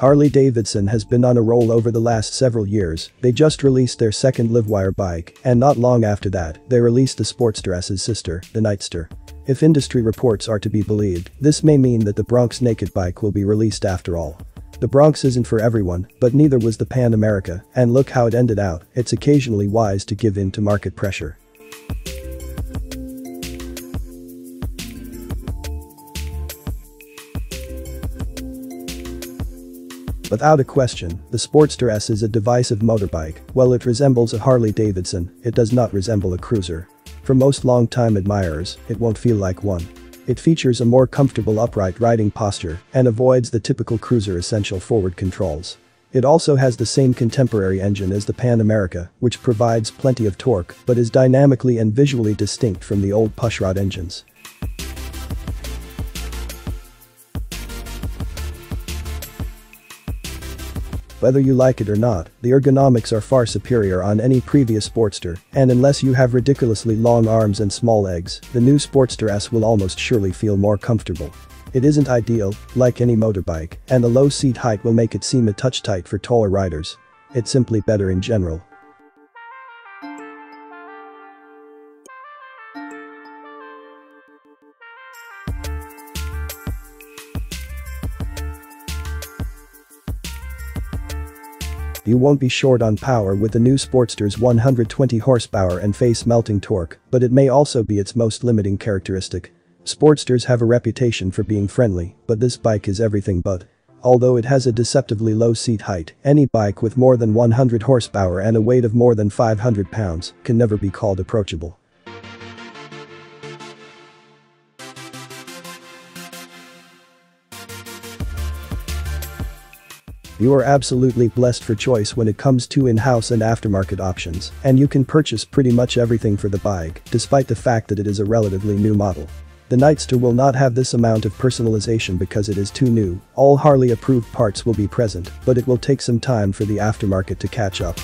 Harley Davidson has been on a roll over the last several years. They just released their second livewire bike, and not long after that, they released the Sportster S's sister, the Nightster. If industry reports are to be believed, this may mean that the Bronx naked bike will be released after all. The Bronx isn't for everyone, but neither was the Pan America, and look how it ended out. It's occasionally wise to give in to market pressure. Without a question, the Sportster S is a divisive motorbike. While it resembles a Harley Davidson, it does not resemble a cruiser. For most long-time admirers, it won't feel like one. It features a more comfortable upright riding posture and avoids the typical cruiser essential forward controls. It also has the same contemporary engine as the Pan America, which provides plenty of torque but is dynamically and visually distinct from the old pushrod engines. Whether you like it or not, the ergonomics are far superior on any previous Sportster, and unless you have ridiculously long arms and small legs, the new Sportster S will almost surely feel more comfortable. It isn't ideal, like any motorbike, and the low seat height will make it seem a touch tight for taller riders. It's simply better in general. You won't be short on power with the new Sportster's 120 horsepower and face-melting torque, but it may also be its most limiting characteristic. Sportsters have a reputation for being friendly, but this bike is everything but. Although it has a deceptively low seat height, any bike with more than 100 horsepower and a weight of more than 500 pounds can never be called approachable. You are absolutely blessed for choice when it comes to in-house and aftermarket options, and you can purchase pretty much everything for the bike, despite the fact that it is a relatively new model. The Nightster will not have this amount of personalization because it is too new. All Harley-approved parts will be present, but it will take some time for the aftermarket to catch up.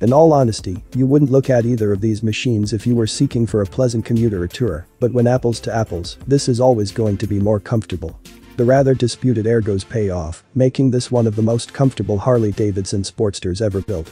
In all honesty, you wouldn't look at either of these machines if you were seeking for a pleasant commute or a tour, but when apples to apples, this is always going to be more comfortable. The rather disputed ergos pay off, making this one of the most comfortable Harley Davidson Sportsters ever built.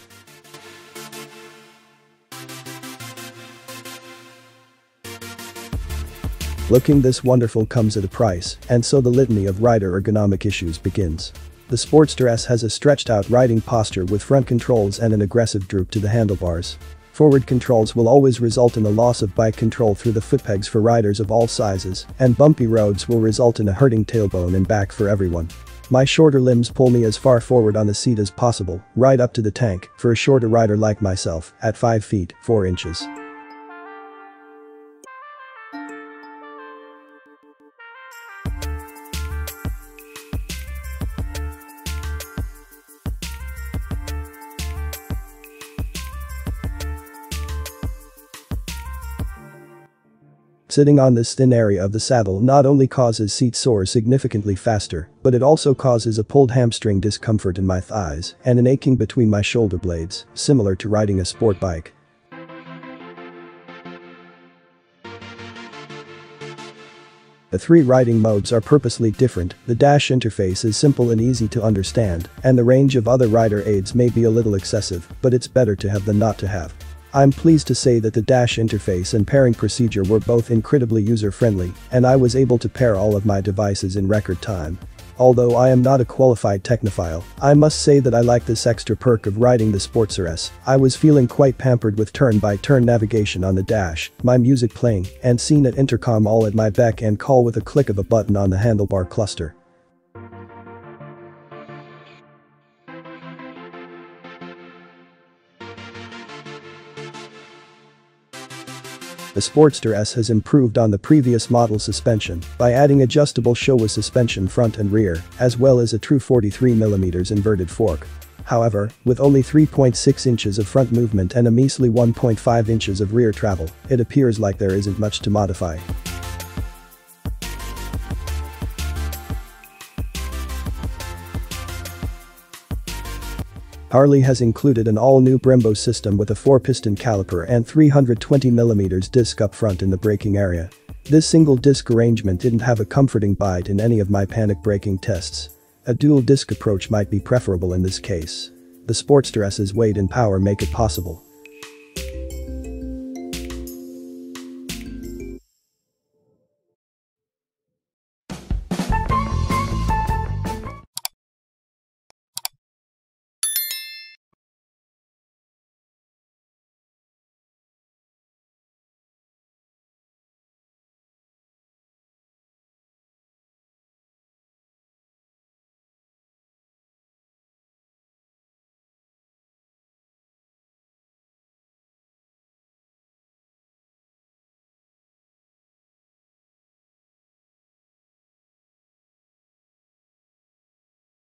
Looking this wonderful comes at a price, and so the litany of rider ergonomic issues begins. The Sportster S has a stretched-out riding posture with front controls and an aggressive droop to the handlebars. Forward controls will always result in a loss of bike control through the footpegs for riders of all sizes, and bumpy roads will result in a hurting tailbone and back for everyone. My shorter limbs pull me as far forward on the seat as possible, right up to the tank, for a shorter rider like myself, at 5 feet, 4 inches. Sitting on this thin area of the saddle not only causes seat sores significantly faster, but it also causes a pulled hamstring discomfort in my thighs and an aching between my shoulder blades, similar to riding a sport bike. The 3 riding modes are purposely different. The dash interface is simple and easy to understand, and the range of other rider aids may be a little excessive, but it's better to have than not to have. I'm pleased to say that the dash interface and pairing procedure were both incredibly user-friendly, and I was able to pair all of my devices in record time. Although I am not a qualified technophile, I must say that I like this extra perk of riding the Sportster S. I was feeling quite pampered with turn-by-turn navigation on the dash, my music playing, and scene at intercom all at my beck and call with a click of a button on the handlebar cluster. The Sportster S has improved on the previous model suspension by adding adjustable Showa suspension front and rear, as well as a true 43mm inverted fork. However, with only 3.6 inches of front movement and a measly 1.5 inches of rear travel, it appears like there isn't much to modify. Harley has included an all-new Brembo system with a 4-piston caliper and 320mm disc up front in the braking area. This single disc arrangement didn't have a comforting bite in any of my panic braking tests. A dual disc approach might be preferable in this case. The Sportster S's weight and power make it possible.